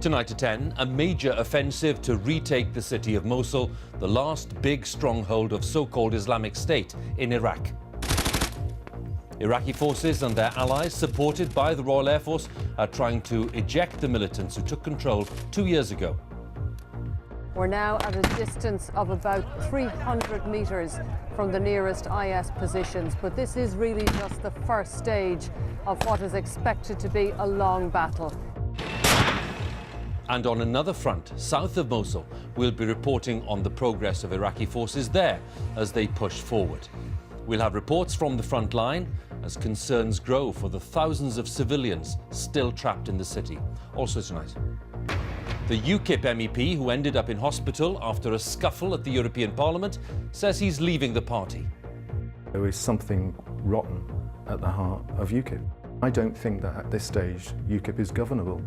Tonight at 10, a major offensive to retake the city of Mosul, the last big stronghold of so-called Islamic State in Iraq. Iraqi forces and their allies, supported by the Royal Air Force, are trying to eject the militants who took control 2 years ago. We're now at a distance of about 300 metres from the nearest IS positions, but this is really just the first stage of what is expected to be a long battle. And on another front, south of Mosul, we'll be reporting on the progress of Iraqi forces there as they push forward. We'll have reports from the front line as concerns grow for the thousands of civilians still trapped in the city. Also tonight, the UKIP MEP who ended up in hospital after a scuffle at the European Parliament says he's leaving the party. There is something rotten at the heart of UKIP. I don't think that at this stage UKIP is governable.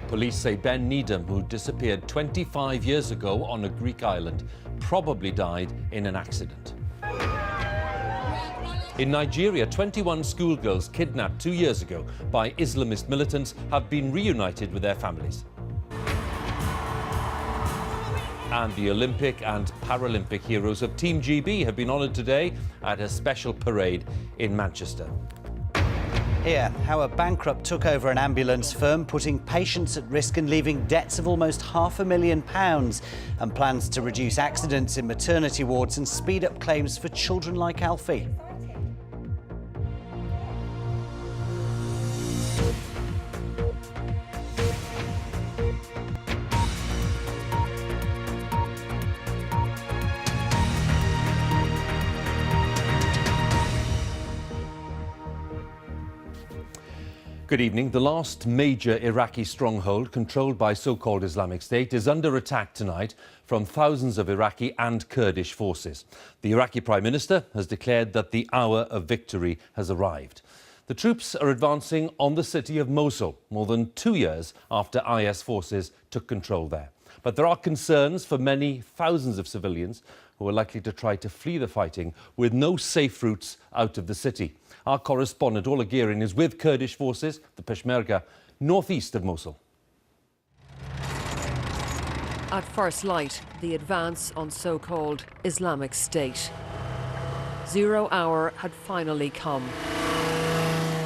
Police say Ben Needham, who disappeared 25 years ago on a Greek island, probably died in an accident. In Nigeria, 21 schoolgirls kidnapped 2 years ago by Islamist militants have been reunited with their families. And the Olympic and Paralympic heroes of Team GB have been honoured today at a special parade in Manchester. Here, how a bankrupt took over an ambulance firm, putting patients at risk and leaving debts of almost £500,000, and plans to reduce accidents in maternity wards and speed up claims for children like Alfie. Good evening. The last major Iraqi stronghold controlled by so-called Islamic State is under attack tonight from thousands of Iraqi and Kurdish forces. The Iraqi Prime Minister has declared that the hour of victory has arrived. The troops are advancing on the city of Mosul, more than 2 years after IS forces took control there. But there are concerns for many thousands of civilians who are likely to try to flee the fighting with no safe routes out of the city. Our correspondent Ola Gearin is with Kurdish forces, the Peshmerga, northeast of Mosul. At first light, the advance on so-called Islamic State. 0 hour had finally come,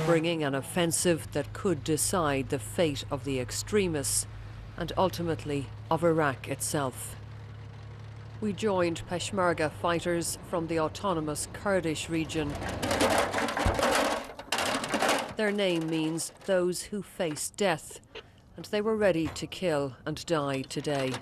bringing an offensive that could decide the fate of the extremists and ultimately of Iraq itself. We joined Peshmerga fighters from the autonomous Kurdish region. Their name means those who face death, and they were ready to kill and die today.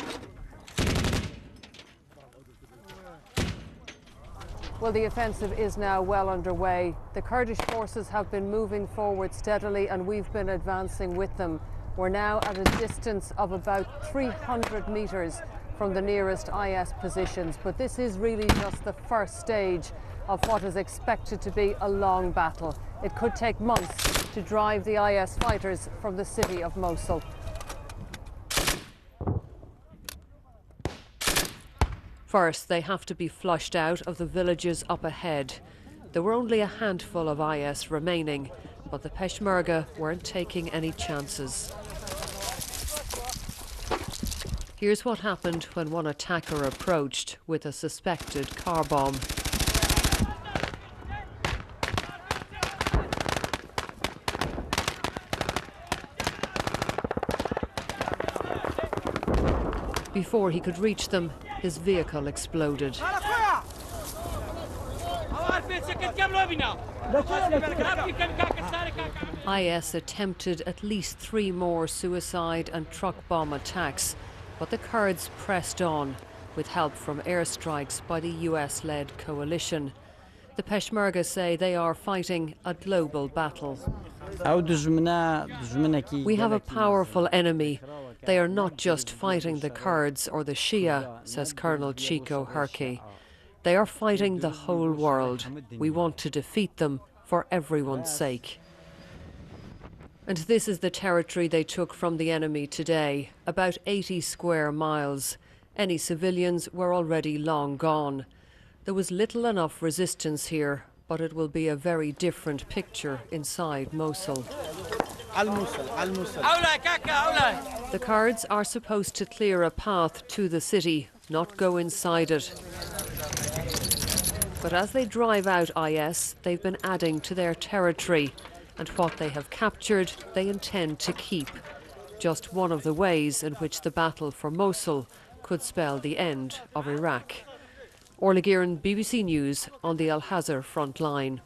Well, the offensive is now well underway. The Kurdish forces have been moving forward steadily, and we've been advancing with them. We're now at a distance of about 300 metres from the nearest IS positions, but this is really just the first stage of what is expected to be a long battle. It could take months to drive the IS fighters from the city of Mosul. First, they have to be flushed out of the villages up ahead. There were only a handful of IS remaining, but the Peshmerga weren't taking any chances. Here's what happened when one attacker approached with a suspected car bomb. Before he could reach them, his vehicle exploded. IS attempted at least 3 more suicide and truck bomb attacks, but the Kurds pressed on, with help from airstrikes by the US-led coalition. The Peshmerga say they are fighting a global battle. We have a powerful enemy. They are not just fighting the Kurds or the Shia, says Colonel Chico Herky. They are fighting the whole world. We want to defeat them for everyone's sake. And this is the territory they took from the enemy today, about 80 square miles. Any civilians were already long gone. There was little enough resistance here, but it will be a very different picture inside Mosul. The Kurds are supposed to clear a path to the city, not go inside it. But as they drive out IS, they've been adding to their territory, and what they have captured, they intend to keep. Just one of the ways in which the battle for Mosul could spell the end of Iraq. Orla Gearan, BBC News, on the Al-Hazar front line.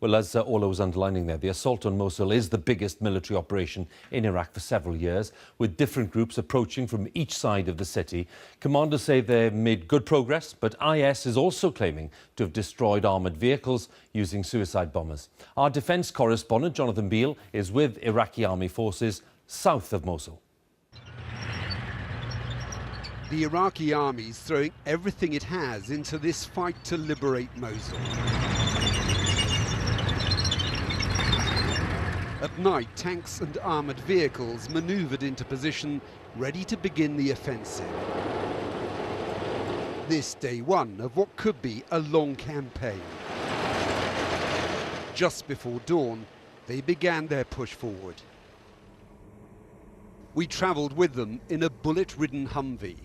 Well, as Orla was underlining there, the assault on Mosul is the biggest military operation in Iraq for several years, with different groups approaching from each side of the city. Commanders say they've made good progress, but IS is also claiming to have destroyed armoured vehicles using suicide bombers. Our defence correspondent, Jonathan Beale, is with Iraqi army forces south of Mosul. The Iraqi army is throwing everything it has into this fight to liberate Mosul. At night, tanks and armoured vehicles manoeuvred into position, ready to begin the offensive. This day one of what could be a long campaign. Just before dawn, they began their push forward. We travelled with them in a bullet-ridden Humvee,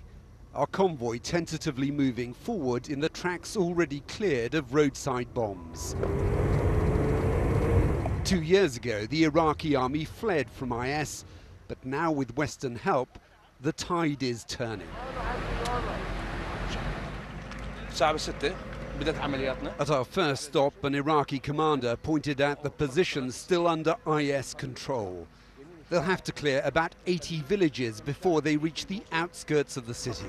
our convoy tentatively moving forward in the tracks already cleared of roadside bombs. 2 years ago, the Iraqi army fled from IS, but now with Western help, the tide is turning. At our first stop, an Iraqi commander pointed out the positions still under IS control. They'll have to clear about 80 villages before they reach the outskirts of the city.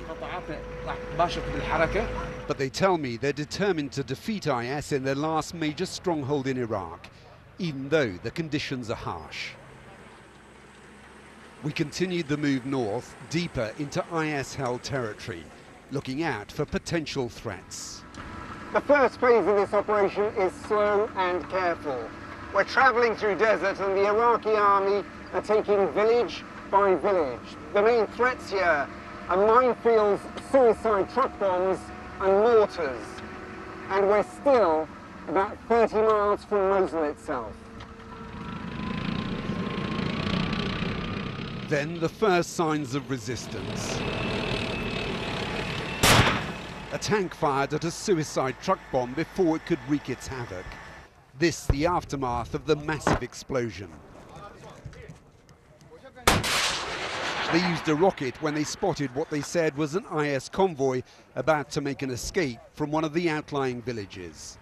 But they tell me they're determined to defeat IS in their last major stronghold in Iraq, even though the conditions are harsh. We continued the move north, deeper into IS-held territory, looking out for potential threats. The first phase of this operation is slow and careful. We're travelling through desert and the Iraqi army are taking village by village. The main threats here are minefields, suicide truck bombs and mortars. And we're still about 30 miles from Mosul itself. Then the first signs of resistance. A tank fired at a suicide truck bomb before it could wreak its havoc. This the aftermath of the massive explosion. They used a rocket when they spotted what they said was an IS convoy about to make an escape from one of the outlying villages.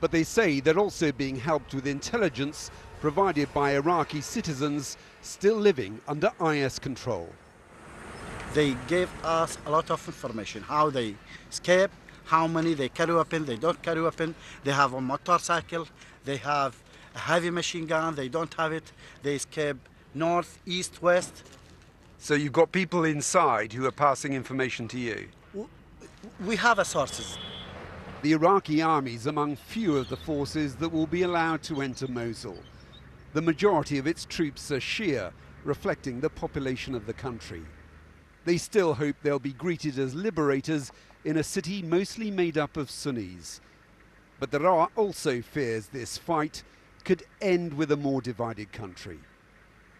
But they say they're also being helped with intelligence provided by Iraqi citizens still living under IS control. They gave us a lot of information, how they escape, how many they carry weapon, they don't carry weapon, they have a motorcycle, they have a heavy machine gun, they don't have it, they escape north, east, west. So you've got people inside who are passing information to you? We have sources. The Iraqi army is among few of the forces that will be allowed to enter Mosul. The majority of its troops are Shia, reflecting the population of the country. They still hope they'll be greeted as liberators in a city mostly made up of Sunnis. But there are also fears this fight could end with a more divided country.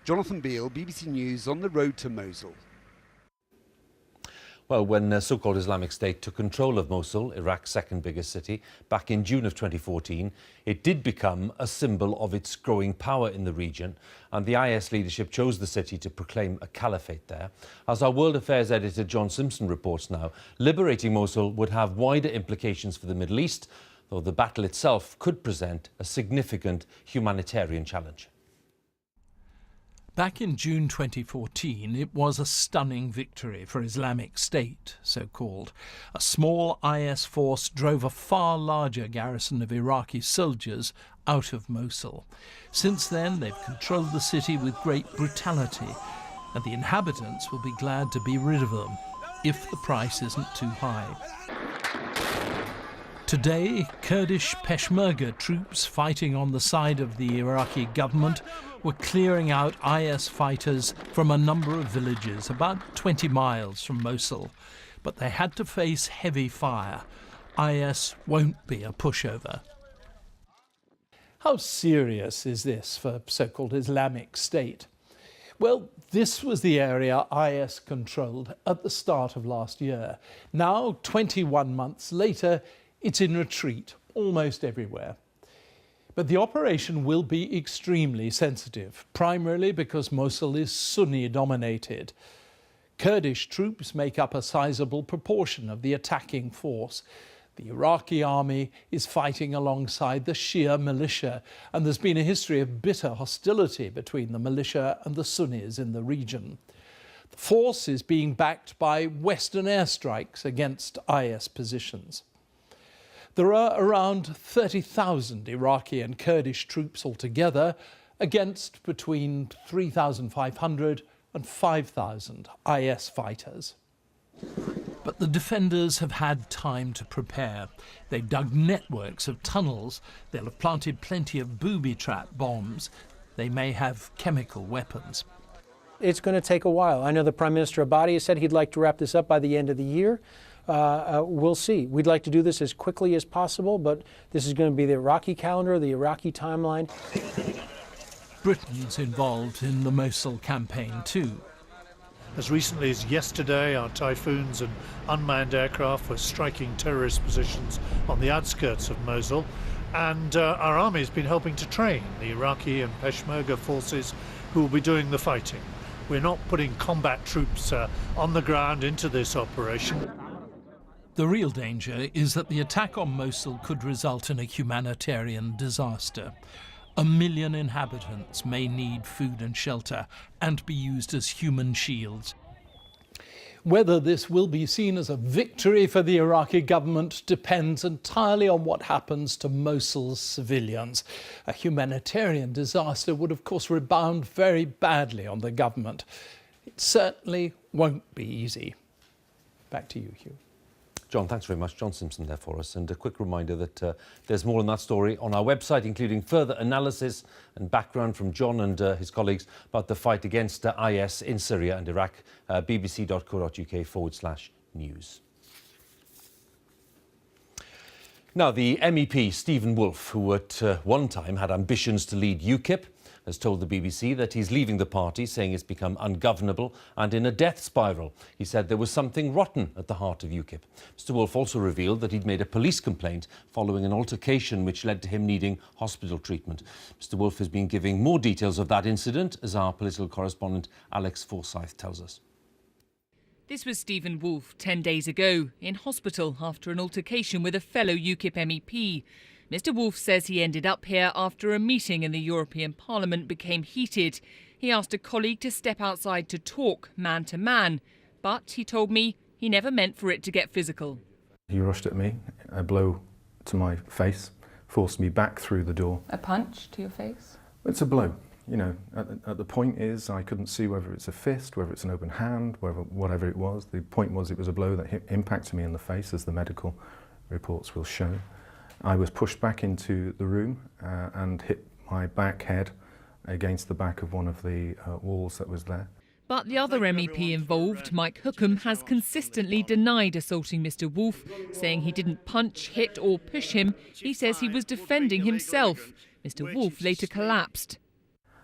Jonathan Beale, BBC News, on the road to Mosul. Well, when so-called Islamic State took control of Mosul, Iraq's second biggest city, back in June of 2014, it did become a symbol of its growing power in the region, and the IS leadership chose the city to proclaim a caliphate there. As our World Affairs editor John Simpson reports now, liberating Mosul would have wider implications for the Middle East, though the battle itself could present a significant humanitarian challenge. Back in June 2014, it was a stunning victory for Islamic State, so-called. A small IS force drove a far larger garrison of Iraqi soldiers out of Mosul. Since then, they've controlled the city with great brutality, and the inhabitants will be glad to be rid of them, if the price isn't too high. Today, Kurdish Peshmerga troops fighting on the side of the Iraqi government were clearing out IS fighters from a number of villages about 20 miles from Mosul. But they had to face heavy fire. IS won't be a pushover. How serious is this for so-called Islamic State? Well, this was the area IS controlled at the start of last year. Now, 21 months later, it's in retreat almost everywhere. But the operation will be extremely sensitive, primarily because Mosul is Sunni-dominated. Kurdish troops make up a sizable proportion of the attacking force. The Iraqi army is fighting alongside the Shia militia, and there's been a history of bitter hostility between the militia and the Sunnis in the region. The force is being backed by Western airstrikes against IS positions. There are around 30,000 Iraqi and Kurdish troops altogether, against between 3,500 and 5,000 IS fighters. But the defenders have had time to prepare. They've dug networks of tunnels. They'll have planted plenty of booby-trap bombs. They may have chemical weapons. It's going to take a while. I know the Prime Minister Abadi has said he'd like to wrap this up by the end of the year. We'll see. We'd like to do this as quickly as possible, but this is going to be the Iraqi calendar, the Iraqi timeline. Britain's involved in the Mosul campaign too. As recently as yesterday, our Typhoons and unmanned aircraft were striking terrorist positions on the outskirts of Mosul, and our army has been helping to train the Iraqi and Peshmerga forces who will be doing the fighting. We're not putting combat troops on the ground into this operation. The real danger is that the attack on Mosul could result in a humanitarian disaster. 1 million inhabitants may need food and shelter and be used as human shields. Whether this will be seen as a victory for the Iraqi government depends entirely on what happens to Mosul's civilians. A humanitarian disaster would, of course, rebound very badly on the government. It certainly won't be easy. Back to you, Hugh. John, thanks very much. John Simpson there for us. And a quick reminder that there's more on that story on our website, including further analysis and background from John and his colleagues about the fight against IS in Syria and Iraq, bbc.co.uk/news. Now, the MEP, Stephen Woolfe, who at one time had ambitions to lead UKIP, has told the BBC that he's leaving the party, saying it's become ungovernable and in a death spiral. He said there was something rotten at the heart of UKIP. Mr Woolfe also revealed that he'd made a police complaint following an altercation which led to him needing hospital treatment. Mr Woolfe has been giving more details of that incident, as our political correspondent Alex Forsyth tells us. This was Stephen Woolfe 10 days ago, in hospital after an altercation with a fellow UKIP MEP. Mr Woolfe says he ended up here after a meeting in the European Parliament became heated. He asked a colleague to step outside to talk, man to man. But, he told me, he never meant for it to get physical. He rushed at me, a blow to my face, forced me back through the door. A punch to your face? It's a blow. You know, at the point is I couldn't see whether it's a fist, whether it's an open hand, whatever it was. The point was it was a blow that impacted me in the face, as the medical reports will show. I was pushed back into the room and hit my back head against the back of one of the walls that was there. But the other MEP involved, Mike Hookham, has consistently denied assaulting Mr Woolfe, saying he didn't punch, hit or push him. He says he was defending himself. Mr Woolfe later collapsed.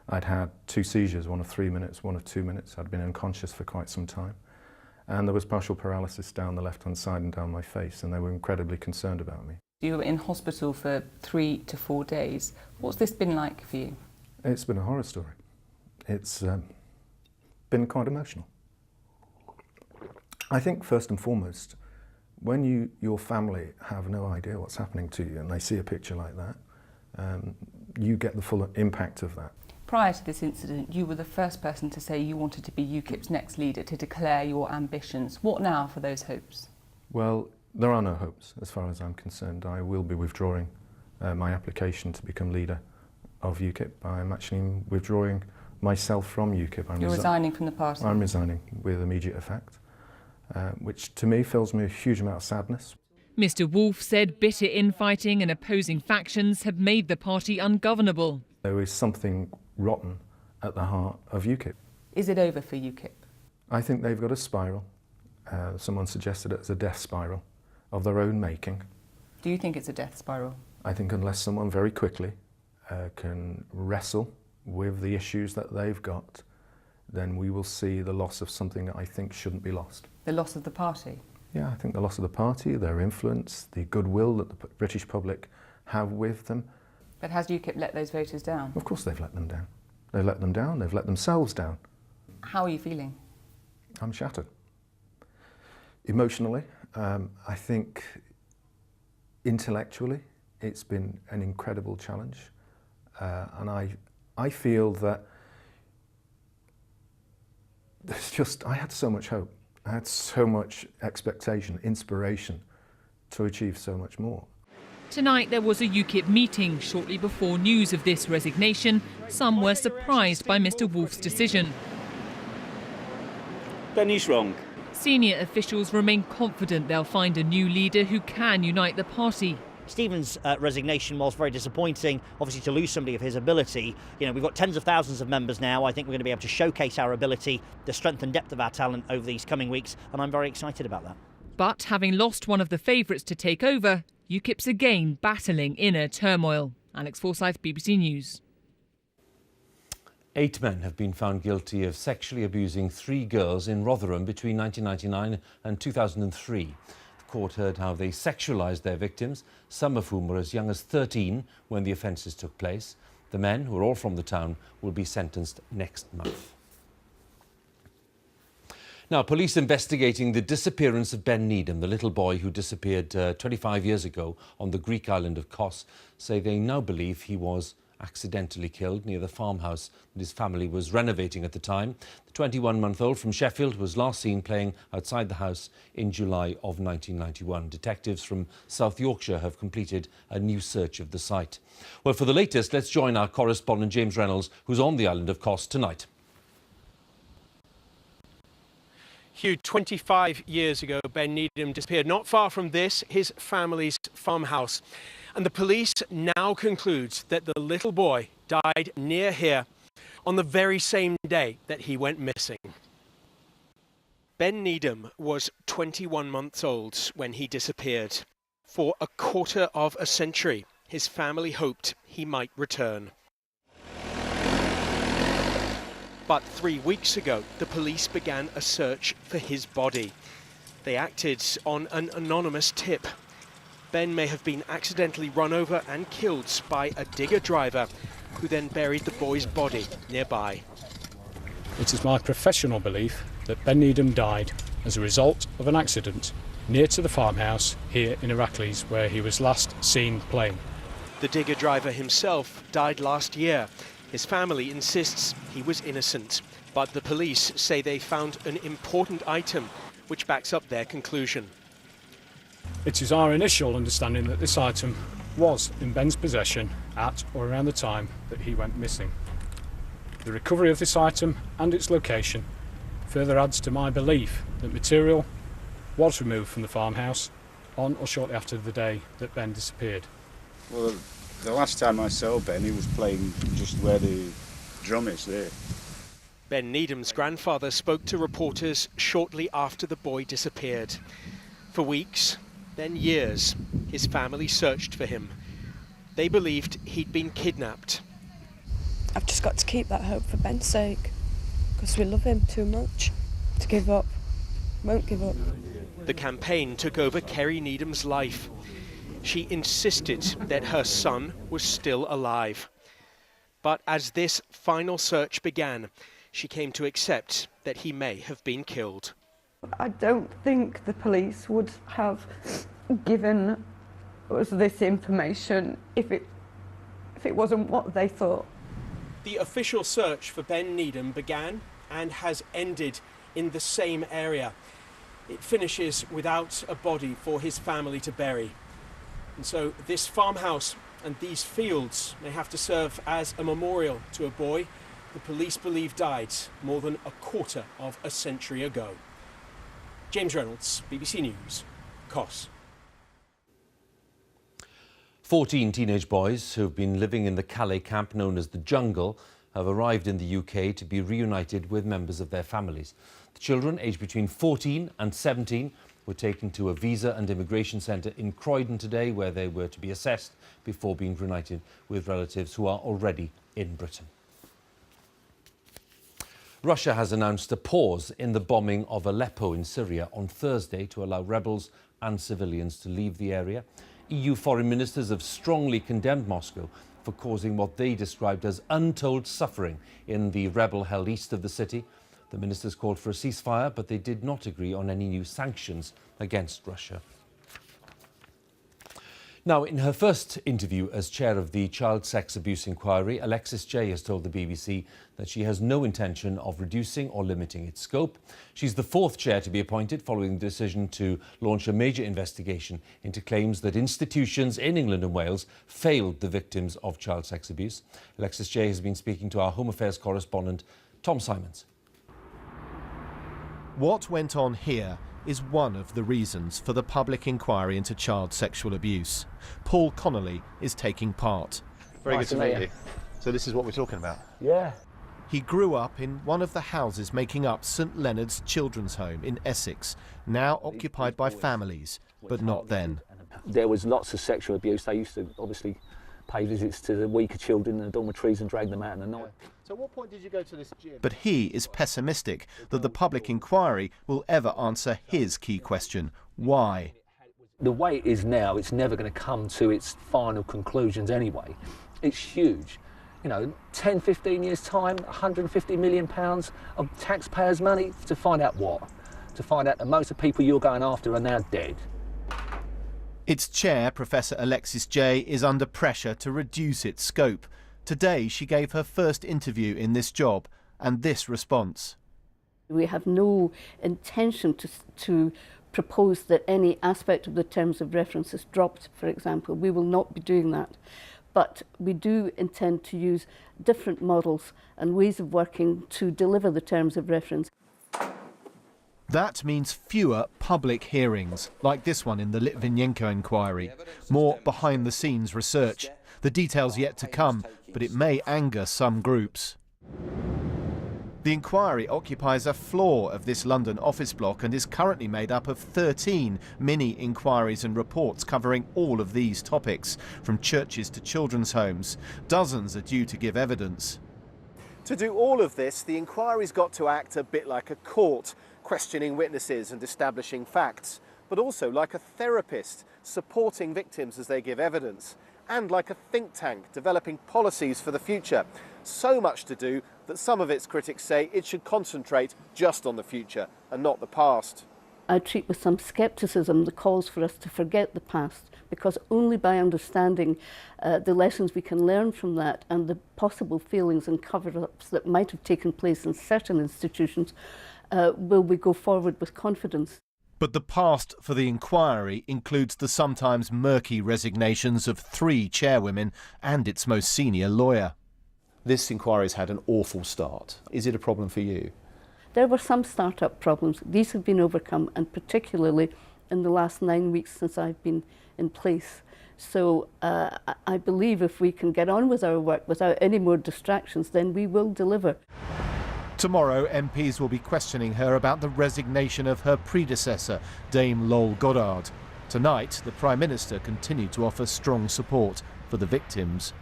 I'd had 2 seizures, one of 3 minutes, one of 2 minutes. I'd been unconscious for quite some time. And there was partial paralysis down the left-hand side and down my face, and they were incredibly concerned about me. You were in hospital for 3 to 4 days. What's this been like for you? It's been a horror story. It's been quite emotional. I think first and foremost, when your family have no idea what's happening to you and they see a picture like that, you get the full impact of that. Prior to this incident, you were the first person to say you wanted to be UKIP's next leader, to declare your ambitions. What now for those hopes? Well, there are no hopes as far as I'm concerned. I will be withdrawing my application to become leader of UKIP. I'm actually withdrawing myself from UKIP. You're resigning from the party? I'm resigning with immediate effect, which to me fills me with a huge amount of sadness. Mr Woolfe said bitter infighting and opposing factions have made the party ungovernable. There is something rotten at the heart of UKIP. Is it over for UKIP? I think they've got a spiral. Someone suggested it as a death spiral of their own making. Do you think it's a death spiral? I think unless someone very quickly can wrestle with the issues that they've got, then we will see the loss of something that I think shouldn't be lost. The loss of the party? Yeah, I think the loss of the party, their influence, the goodwill that the British public have with them. But has UKIP let those voters down? Of course they've let them down. They've let them down, they've let themselves down. How are you feeling? I'm shattered. Emotionally, I think intellectually, it's been an incredible challenge. And I feel that I had so much hope. I had so much expectation, inspiration to achieve so much more. Tonight there was a UKIP meeting. Shortly before news of this resignation, some were surprised by Mr Wolf's decision. Benny's wrong. Senior officials remain confident they'll find a new leader who can unite the party. Stephen's resignation was very disappointing, obviously, to lose somebody of his ability. You know, we've got tens of thousands of members now. I think we're going to be able to showcase our ability, the strength and depth of our talent over these coming weeks, and I'm very excited about that. But having lost one of the favourites to take over, UKIP's again battling inner turmoil. Alex Forsyth, BBC News. 8 men have been found guilty of sexually abusing 3 girls in Rotherham between 1999 and 2003. The court heard how they sexualised their victims, some of whom were as young as 13 when the offences took place. The men, who are all from the town, will be sentenced next month. Now, police investigating the disappearance of Ben Needham, the little boy who disappeared 25 years ago on the Greek island of Kos, say they now believe he was accidentally killed near the farmhouse that his family was renovating at the time. The 21-month-old from Sheffield was last seen playing outside the house in July of 1991. Detectives from South Yorkshire have completed a new search of the site. Well, for the latest, let's join our correspondent James Reynolds, who's on the island of Kos tonight. Hugh, 25 years ago, Ben Needham disappeared not far from this, his family's farmhouse. And the police now concludes that the little boy died near here on the very same day that he went missing. Ben Needham was 21 months old when he disappeared. For a quarter of a century, his family hoped he might return. But 3 weeks ago, the police began a search for his body. They acted on an anonymous tip. Ben may have been accidentally run over and killed by a digger driver, who then buried the boy's body nearby. It is my professional belief that Ben Needham died as a result of an accident near to the farmhouse here in Heracles, where he was last seen playing. The digger driver himself died last year. His family insists he was innocent, but the police say they found an important item which backs up their conclusion. It is our initial understanding that this item was in Ben's possession at or around the time that he went missing. The recovery of this item and its location further adds to my belief that material was removed from the farmhouse on or shortly after the day that Ben disappeared. Well, the last time I saw Ben, he was playing just where the drum is there. Ben Needham's grandfather spoke to reporters shortly after the boy disappeared. For weeks, then years, his family searched for him. They believed he'd been kidnapped. I've just got to keep that hope for Ben's sake, because we love him too much to give up. Won't give up. The campaign took over Kerry Needham's life. She insisted that her son was still alive. But as this final search began, she came to accept that he may have been killed. I don't think the police would have given us this information if it wasn't what they thought. The official search for Ben Needham began and has ended in the same area. It finishes without a body for his family to bury. And so this farmhouse and these fields may have to serve as a memorial to a boy the police believe died more than a quarter of a century ago. James Reynolds, BBC News, Kos. 14 teenage boys who have been living in the Calais camp known as the Jungle have arrived in the UK to be reunited with members of their families. The children, aged between 14 and 17, were taken to a visa and immigration centre in Croydon today, where they were to be assessed before being reunited with relatives who are already in Britain. Russia has announced a pause in the bombing of Aleppo in Syria on Thursday to allow rebels and civilians to leave the area. EU foreign ministers have strongly condemned Moscow for causing what they described as untold suffering in the rebel-held east of the city. The ministers called for a ceasefire, but they did not agree on any new sanctions against Russia. Now, in her first interview as chair of the Child Sex Abuse Inquiry, Alexis Jay has told the BBC that she has no intention of reducing or limiting its scope. She's the fourth chair to be appointed following the decision to launch a major investigation into claims that institutions in England and Wales failed the victims of child sex abuse. Alexis Jay has been speaking to our Home Affairs correspondent, Tom Simons. What went on here is one of the reasons for the public inquiry into child sexual abuse. Paul Connolly is taking part. Very good to meet you. So this is what we're talking about? Yeah. He grew up in one of the houses making up St Leonard's Children's Home in Essex, now occupied by families, but not then. There was lots of sexual abuse. They used to obviously pay visits to the weaker children in the dormitories and drag them out in the night. So at what point did you go to this gym? But he is pessimistic that the public inquiry will ever answer his key question: why? The way it is now, it's never going to come to its final conclusions anyway. It's huge. You know, 10, 15 years' time, £150 million of taxpayers' money to find out what? To find out that most of the people you're going after are now dead. Its chair, Professor Alexis Jay, is under pressure to reduce its scope. Today she gave her first interview in this job, and this response. We have no intention to propose that any aspect of the terms of reference is dropped, for example. We will not be doing that. But we do intend to use different models and ways of working to deliver the terms of reference. That means fewer public hearings, like this one in the Litvinenko inquiry. More behind-the-scenes research. The details yet to come, but it may anger some groups. The inquiry occupies a floor of this London office block and is currently made up of 13 mini-inquiries and reports covering all of these topics, from churches to children's homes. Dozens are due to give evidence. To do all of this, the inquiry's got to act a bit like a court, questioning witnesses and establishing facts, but also like a therapist, supporting victims as they give evidence, and like a think tank, developing policies for the future. So much to do that some of its critics say it should concentrate just on the future and not the past. I treat with some scepticism the calls for us to forget the past, because only by understanding the lessons we can learn from that and the possible failings and cover-ups that might have taken place in certain institutions will we go forward with confidence. But the past for the inquiry includes the sometimes murky resignations of 3 chairwomen and its most senior lawyer. This inquiry's had an awful start. Is it a problem for you? There were some start-up problems. These have been overcome, and particularly in the last 9 weeks since I've been in place. So I believe if we can get on with our work without any more distractions, then we will deliver. Tomorrow, MPs will be questioning her about the resignation of her predecessor, Dame Lol Goddard. Tonight, the Prime Minister continued to offer strong support for the victims.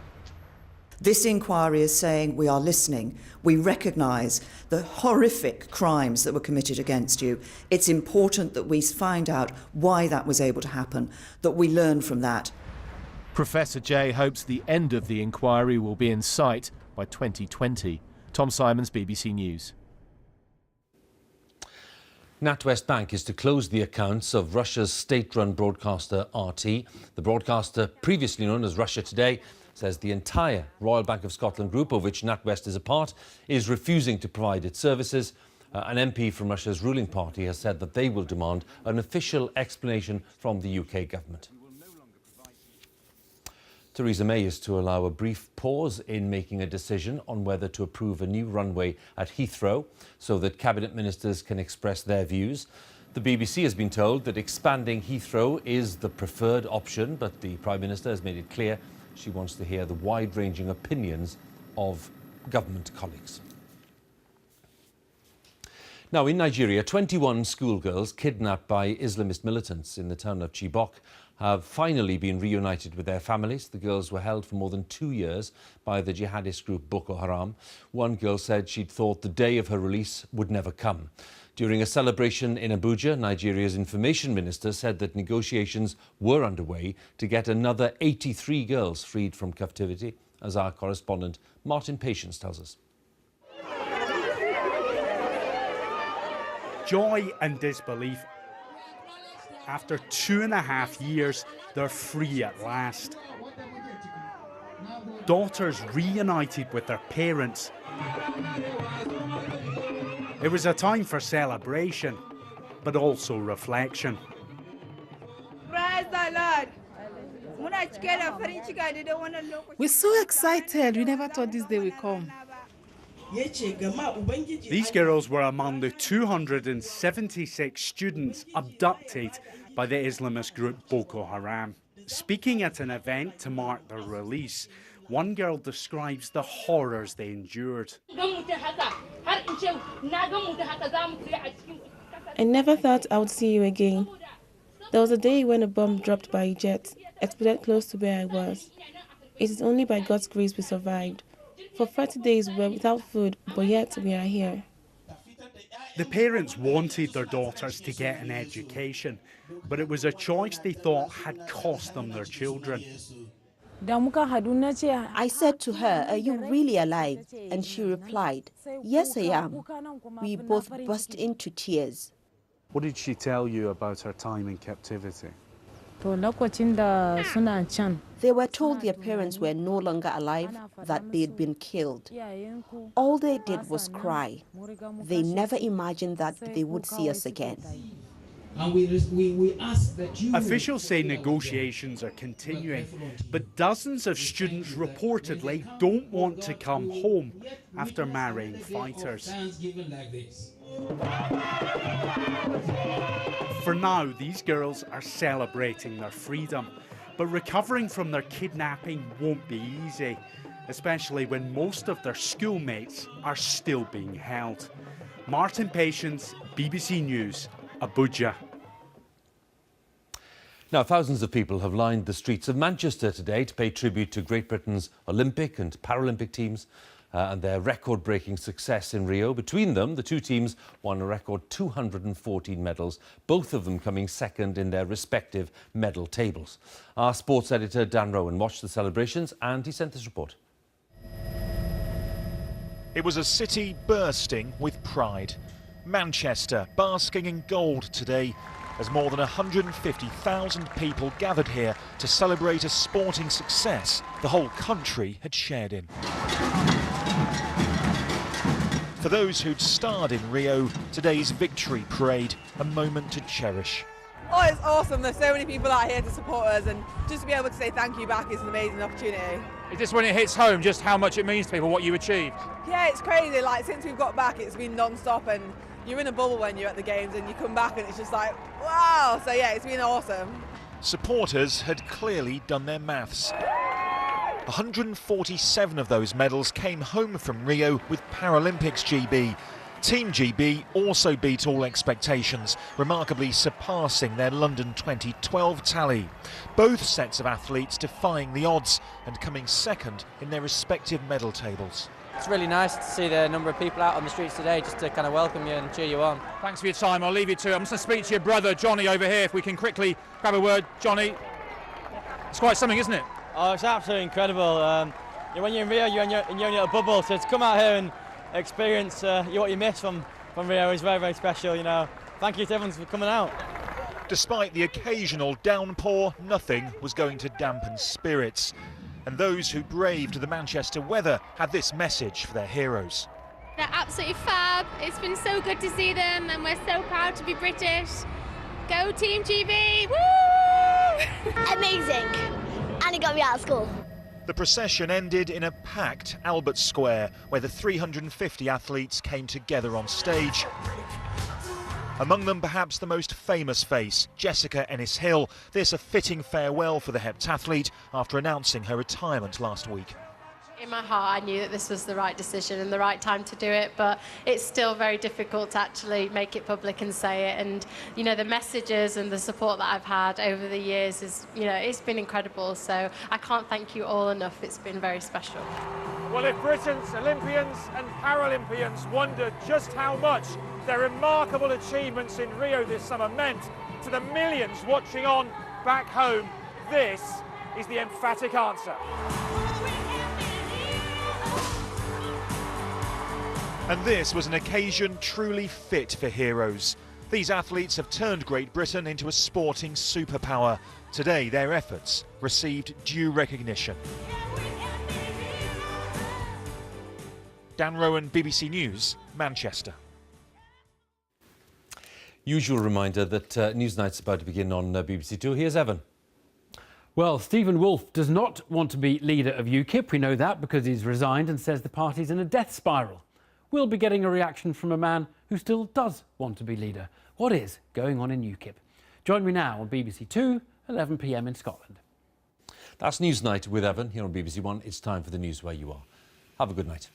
This inquiry is saying we are listening. We recognise the horrific crimes that were committed against you. It's important that we find out why that was able to happen, that we learn from that. Professor Jay hopes the end of the inquiry will be in sight by 2020. Tom Simons, BBC News. NatWest Bank is to close the accounts of Russia's state-run broadcaster RT. The broadcaster, previously known as Russia Today, says the entire Royal Bank of Scotland group, of which NatWest is a part, is refusing to provide its services. An MP from Russia's ruling party has said that they will demand an official explanation from the UK government. Theresa May is to allow a brief pause in making a decision on whether to approve a new runway at Heathrow so that cabinet ministers can express their views. The BBC has been told that expanding Heathrow is the preferred option, but the Prime Minister has made it clear she wants to hear the wide-ranging opinions of government colleagues. Now, in Nigeria, 21 schoolgirls kidnapped by Islamist militants in the town of Chibok have finally been reunited with their families. The girls were held for more than 2 years by the jihadist group Boko Haram. One girl said she'd thought the day of her release would never come. During a celebration in Abuja, Nigeria's information minister said that negotiations were underway to get another 83 girls freed from captivity, as our correspondent Martin Patience tells us. Joy and disbelief. After 2.5 years, they're free at last. Daughters reunited with their parents. It was a time for celebration, but also reflection. Praise the Lord. We're so excited. We never thought this day would come. These girls were among the 276 students abducted by the Islamist group Boko Haram. Speaking at an event to mark their release, one girl describes the horrors they endured. I never thought I would see you again. There was a day when a bomb dropped by a jet exploded close to where I was. It is only by God's grace we survived. For 30 days we were without food, but yet we are here. The parents wanted their daughters to get an education, but it was a choice they thought had cost them their children. I said to her, "Are you really alive?" And she replied, "Yes, I am." We both burst into tears. What did she tell you about her time in captivity? They were told their parents were no longer alive, that they'd been killed. All they did was cry. They never imagined that they would see us again. And we ask that you... Officials say negotiations are continuing, but dozens of students reportedly don't want to come home after marrying fighters. For now, these girls are celebrating their freedom, but recovering from their kidnapping won't be easy, especially when most of their schoolmates are still being held. Martin Patience, BBC News, Abuja. Now, thousands of people have lined the streets of Manchester today to pay tribute to Great Britain's Olympic and Paralympic teams and their record-breaking success in Rio. Between them, the two teams won a record 214 medals, both of them coming second in their respective medal tables. Our sports editor Dan Rowan watched the celebrations and he sent this report. It was a city bursting with pride. Manchester basking in gold today as more than 150,000 people gathered here to celebrate a sporting success the whole country had shared in. For those who'd starred in Rio, today's victory parade, a moment to cherish. Oh, it's awesome. There's so many people out here to support us, and just to be able to say thank you back is an amazing opportunity. It's just when it hits home just how much it means to people, what you achieved. Yeah, it's crazy. Like, since we've got back, it's been non-stop, and you're in a bubble when you're at the games, and you come back and it's just like, wow. So yeah, it's been awesome. Supporters had clearly done their maths. 147 of those medals came home from Rio with Paralympics GB. Team GB also beat all expectations, remarkably surpassing their London 2012 tally. Both sets of athletes defying the odds and coming second in their respective medal tables. It's really nice to see the number of people out on the streets today just to kind of welcome you and cheer you on. Thanks for your time. I'll leave you to it. I'm just going to speak to your brother, Johnny, over here. If we can quickly grab a word. Johnny, it's quite something, isn't it? Oh, it's absolutely incredible. When you're in Rio, you're in your own little bubble, so to come out here and experience what you miss from Rio is very, very special, you know. Thank you to everyone for coming out. Despite the occasional downpour, nothing was going to dampen spirits. And those who braved the Manchester weather had this message for their heroes. They're absolutely fab. It's been so good to see them, and we're so proud to be British. Go Team GB! Woo! Amazing. And it got me out of school. The procession ended in a packed Albert Square, where the 350 athletes came together on stage. Among them, perhaps the most famous face, Jessica Ennis-Hill. This a fitting farewell for the heptathlete after announcing her retirement last week. In my heart, I knew that this was the right decision and the right time to do it, but it's still very difficult to actually make it public and say it. And, you know, the messages and the support that I've had over the years is, you know, it's been incredible. So I can't thank you all enough. It's been very special. Well, if Britain's Olympians and Paralympians wondered just how much their remarkable achievements in Rio this summer meant to the millions watching on back home, this is the emphatic answer. And this was an occasion truly fit for heroes. These athletes have turned Great Britain into a sporting superpower. Today, their efforts received due recognition. Dan Rowan, BBC News, Manchester. Usual reminder that Newsnight's about to begin on BBC Two. Here's Evan. Well, Stephen Wolfe does not want to be leader of UKIP. We know that because he's resigned and says the party's in a death spiral. We'll be getting a reaction from a man who still does want to be leader. What is going on in UKIP? Join me now on BBC Two, 11 p.m. in Scotland. That's Newsnight with Evan here on BBC One. It's time for the news where you are. Have a good night.